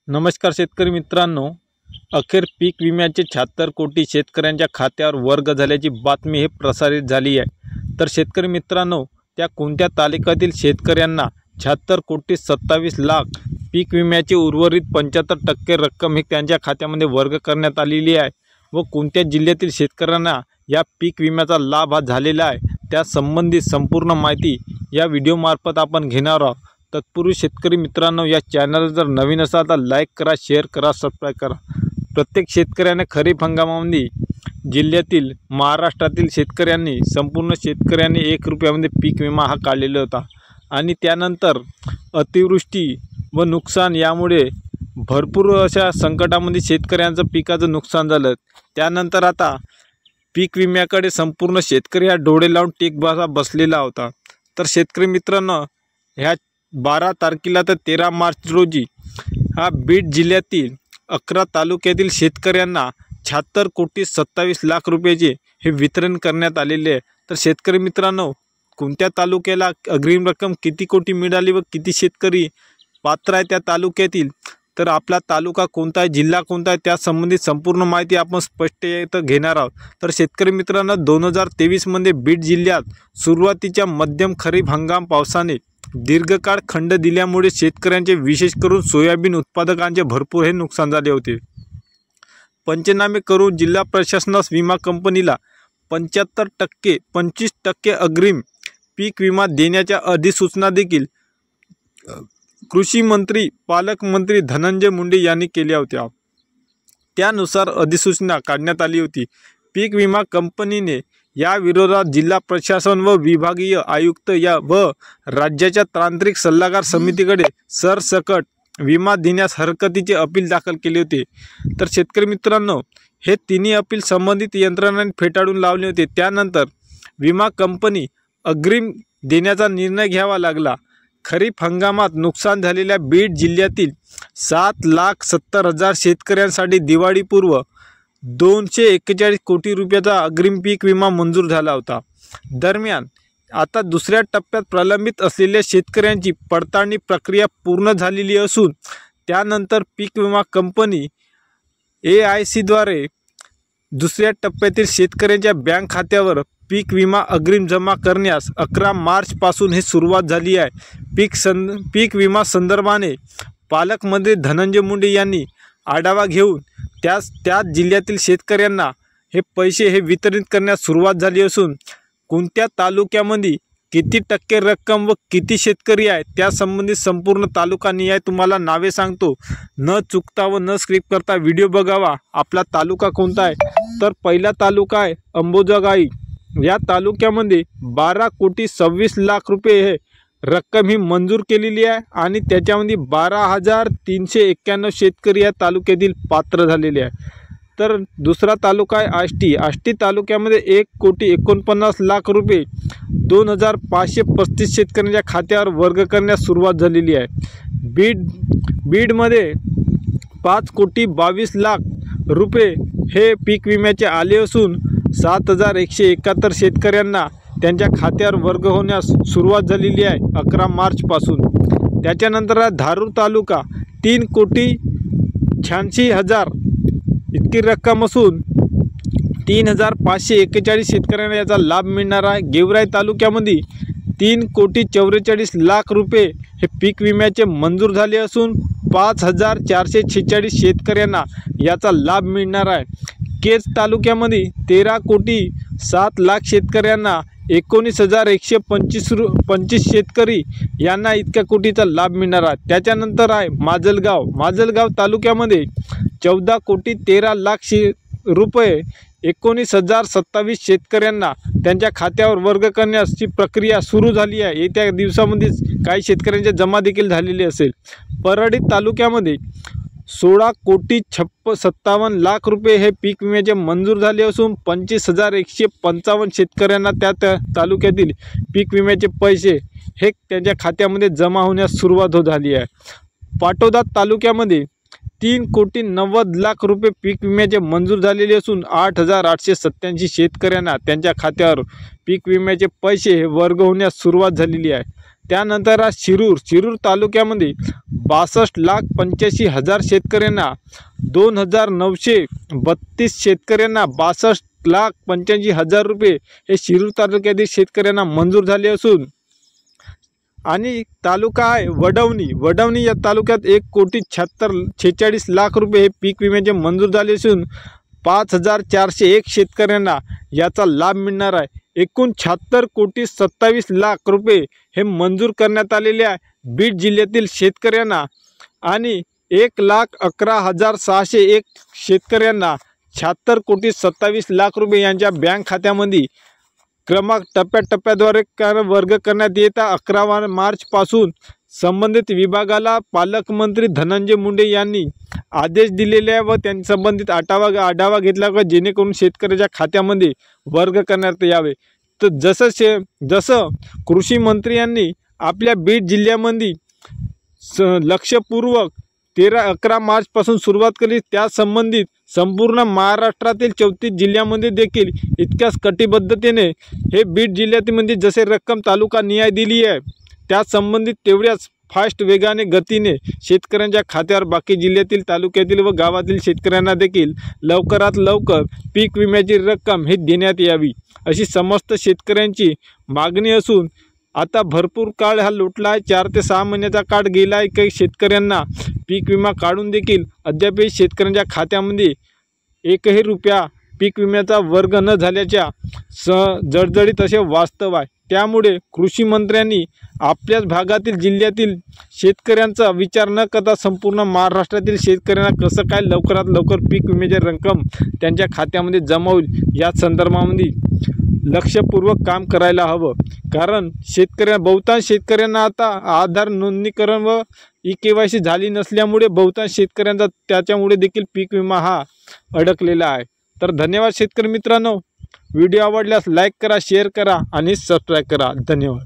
नमस्कार शेतकरी मित्रांनो, अखेर पीक विम्याचे 76 कोटी शेतकऱ्यांच्या खात्यावर वर्ग झाल्याची बातमी हे प्रसारित झाली आहे। तर शेतकरी मित्रांनो, त्या कोणत्या तालुक्यातील शेतकऱ्यांना 76 कोटी 27 लाख पीक विम्याची उर्वरित 75% रक्कम ही त्यांच्या खात्यामध्ये वर्ग करण्यात आलेली आहे व कोणत्या जिल्ह्यातील शेतकऱ्यांना या पीक विम्याचा लाभ हा झालेला आहे, त्या संबंधित संपूर्ण माहिती या व्हिडिओमार्फत आपण घेणार आहोत। तत्पूर्वी शेतकरी मित्रांनो, या चॅनल जर नवीन असाल तर लाईक करा, शेअर करा, सबस्क्राईब करा। प्रत्येक शेतकऱ्याने खरीप हंगामामध्ये जिल्ह्यातील महाराष्ट्रातील शेतकऱ्यांनी संपूर्ण शेतकऱ्यांनी 1 रुपयामध्ये पीक विमा हा काढलेला होता आणि त्यानंतर अतिवृष्टी व नुकसान यामुळे भरपूर अशा संकटामध्ये शेतकऱ्यांचं पिकाचं नुकसान झालं। त्यानंतर आता पीक विम्याकडे संपूर्ण शेतकरी हा डोळे लावून टीक बसलेला होता। तर शेतकरी मित्रांनो, ह्या 12 तारखेला तर 13 मार्च रोजी हा बीड जिल्ह्यातील 11 तालुक्यातील शेतकऱ्यांना 76 कोटी 27 लाख रुपयाचे हे वितरण करण्यात आलेले आहे। तर शेतकरी मित्रांनो, कोणत्या तालुक्याला अग्रिम रक्कम किती कोटी मिळाली व किती शेतकरी पात्र आहे त्या तालुक्यातील, तर आपला तालुका कोणता आहे, जिल्हा कोणता आहे, त्या संबंधित संपूर्ण माहिती आपण स्पष्ट घेणार आहोत। तर शेतकरी मित्रांनो, 2023 मध्ये बीड जिल्ह्यात सुरुवातीच्या मध्यम खरीप हंगाम पावसाने दीर्घकाळ खंड दिल्यामुळे शेतकऱ्यांचे विशेष करून सोयाबीन उत्पादकांचे भरपूर हे नुकसान झाले होते। पंचनामे करून जिल्हा प्रशासनास विमा कंपनीला 75% 25% अग्रिम पीक विमा देण्याच्या अधिसूचना देखील कृषी मंत्री पालकमंत्री धनंजय मुंडे यांनी केल्या होत्या। त्यानुसार अधिसूचना काढण्यात आली होती। पीक विमा कंपनीने या विरोधात जिल्हा प्रशासन व विभागीय आयुक्त व राज्याच्या तांत्रिक सल्लागार समितीकडे सरसकट विमा देण्यास हरकतीचे अपील दाखल केले होते। तर शेतकरी मित्रांनो, हे तिन्ही अपील संबंधित यंत्रणांनी फेटाळून लावले होते। त्यानंतर विमा कंपनी अग्रिम देण्याचा निर्णय घ्यावा लागला। खरीप हंगामात नुकसान झालेल्या बीड जिल्ह्यातील 7,70,000 शेतकऱ्यांसाठी दिवाळीपूर्व 241 कोटी रुपयाचा अग्रिम पीक विमा मंजूर झाला होता। दरम्यान आता दुसऱ्या टप्प्यात प्रलंबित असलेल्या शेतकऱ्यांची पडताळणी प्रक्रिया पूर्ण झालेली असून त्यानंतर पीक विमा कंपनी AICद्वारे दुसऱ्या टप्प्यातील शेतकऱ्यांच्या बँक खात्यावर पीक विमा अग्रिम जमा करण्यास 11 मार्चपासून ही सुरुवात झाली आहे। पीक विमा संदर्भाने पालकमंत्री धनंजय मुंडे यांनी आढावा घेऊन त्याच जिल्ह्यातील शेतकऱ्यांना हे पैसे हे वितरित करण्यास सुरुवात झाली असून कोणत्या तालुक्यामध्ये किती टक्के रक्कम व किती शेतकरी आहे त्या संबंधित संपूर्ण तालुकानिहाय तुम्हाला नावे सांगतो। न चुकता व न स्किप करता व्हिडिओ बघावा। आपला तालुका कोणता आहे, तर पहिला तालुका आहे अंबोजगाई। या तालुक्यामध्ये 12 कोटी 26 लाख रुपये हे रक्कम ही मंजूर केलेली आहे आणि त्याच्यामध्ये 12,391 शेतकरी या तालुक्यातील पात्र झालेले आहे। तर दुसरा तालुका आहे आष्टी तालुक्यामध्ये 1 कोटी 49 लाख रुपये 2,535 शेतकऱ्यांच्या खात्यावर वर्ग करण्यास सुरुवात झालेली आहे। बीडमध्ये 5 कोटी 22 लाख रुपये हे पीक विम्याचे आले असून 7,171 शेतकऱ्यांना त्यांच्या खात्यावर वर्ग होण्यास सुरुवात झालेली आहे 11 मार्चपासून। त्याच्यानंतर धारूर तालुका 3 कोटी 86 हजार इतकी रक्कम असून 3,541 शेतकऱ्यांना याचा लाभ मिळणार आहे। गेवराई तालुक्यामध्ये 3 कोटी 44 लाख रुपये हे पीक विम्याचे मंजूर झाले असून 5,446 शेतकऱ्यांना याचा लाभ मिळणार आहे। केज तालुक्यामध्ये 13 कोटी 7 लाख शेतकऱ्यांना 19,125 शेतकरी यांना इतक्या कोटीचा लाभ मिळणार आहे। त्याच्यानंतर आहे माजलगाव तालुक्यामध्ये 14 कोटी 13 लाख रुपये 19,027 शेतकऱ्यांना त्यांच्या खात्यावर वर्ग करण्याची प्रक्रिया सुरू झाली आहे। येत्या दिवसामध्येच काही शेतकऱ्यांच्या जमा देखील झालेली असेल। परळी तालुक्यामध्ये 16 कोटी 57 लाख रुपये हे पीक विम्याचे मंजूर झाले असून 25,155 शेतकऱ्यांना त्या तालुक्यातील पीक विम्याचे पैसे हे त्यांच्या खात्यामध्ये जमा होण्यास सुरुवात झाली आहे। पाटोदा तालुक्यामध्ये 3 कोटी 90 लाख रुपये पीक विम्याचे मंजूर झालेले असून 8,887 शेतकऱ्यांना त्यांच्या खात्यावर पीक विम्याचे पैसे वर्ग होण्यास सुरुवात झालेली आहे। त्यानंतर आज शिरूर तालुक्यामध्ये 62,85,000 शेतकऱ्यांना 2,932 शेतकऱ्यांना 62,85,000 रुपये हे शिरूर तालुक्यातील शेतकऱ्यांना मंजूर झाले असून आणि तालुका आहे वडवणी या तालुक्यात 1,46,00,000 रुपये हे पीक विम्याचे मंजूर झाले असून 5,401 शेतकऱ्यांना याचा लाभ मिळणार आहे। एकूण 76,27,00,000 रुपये हे मंजूर करण्यात आलेले आहे बीड जिल्ह्यातील शेतकऱ्यांना आणि 1,11,601 शेतकऱ्यांना 76,27,00,000 रुपये यांच्या बँक खात्यामध्ये क्रमांक टप्प्याद्वारे वर्ग करण्यात येत आहे। 11 मार्चपासून संबंधित विभागाला पालकमंत्री धनंजय मुंडे यांनी आदेश दिलेले आहे व त्यांनी संबंधित आढावा घेतला व जेणेकरून शेतकऱ्याच्या खात्यामध्ये वर्ग करण्यात यावे। तर जसं कृषी मंत्री यांनी आपल्या बीड जिल्ह्यामध्ये लक्षपूर्वक 11 मार्चपासून सुरुवात केली, त्या संबंधित संपूर्ण महाराष्ट्रातील 34 जिल्ह्यामध्ये देखील इतक्याच कटिबद्धतेने हे बीड जिल्ह्यामध्ये जसे रक्कम तालुका निहाय दिली आहे त्या संबंधित तेवढ्याच फास्ट वेगाने गतीने शेतकऱ्यांच्या खात्यावर बाकी जिल्ह्यातील तालुक्यातील व गावातील शेतकऱ्यांना देखील लवकरात लवकर पीक विम्याची रक्कम हे देण्यात यावी अशी समस्त शेतकऱ्यांची मागणी असून आता भरपूर काळ हा लोटला आहे। 4 ते 6 महिन्याचा काळ गेला आहे। काही शेतकऱ्यांना पीक विमा काढून देखील अद्यापही शेतकऱ्यांच्या खात्यामध्ये एकही रुपया पीक विम्याचा वर्ग न झाल्याच्या जडजडीत असे वास्तव आहे। त्यामुळे कृषी मंत्र्यांनी आपल्याच भागातील जिल्ह्यातील शेतकऱ्यांचा विचार न करता संपूर्ण महाराष्ट्रातील शेतकऱ्यांना कसं काय लवकरात लवकर पीक विम्याची रक्कम त्यांच्या खात्यामध्ये जमा होईल या संदर्भामध्ये लक्षपूर्वक काम करायला हवं। कारण बहुतांश शेतकऱ्यांना आता आधार नोंदणीकरण व KYC झाली नसल्यामुळे बहुतांश शेतकऱ्यांचा त्याच्यामुळे देखील पीक विमा हा अडकलेला आहे। तर धन्यवाद शेतकरी मित्रांनो, व्हिडिओ आवडल्यास लाईक करा, शेअर करा आणि सबस्क्राईब करा। धन्यवाद।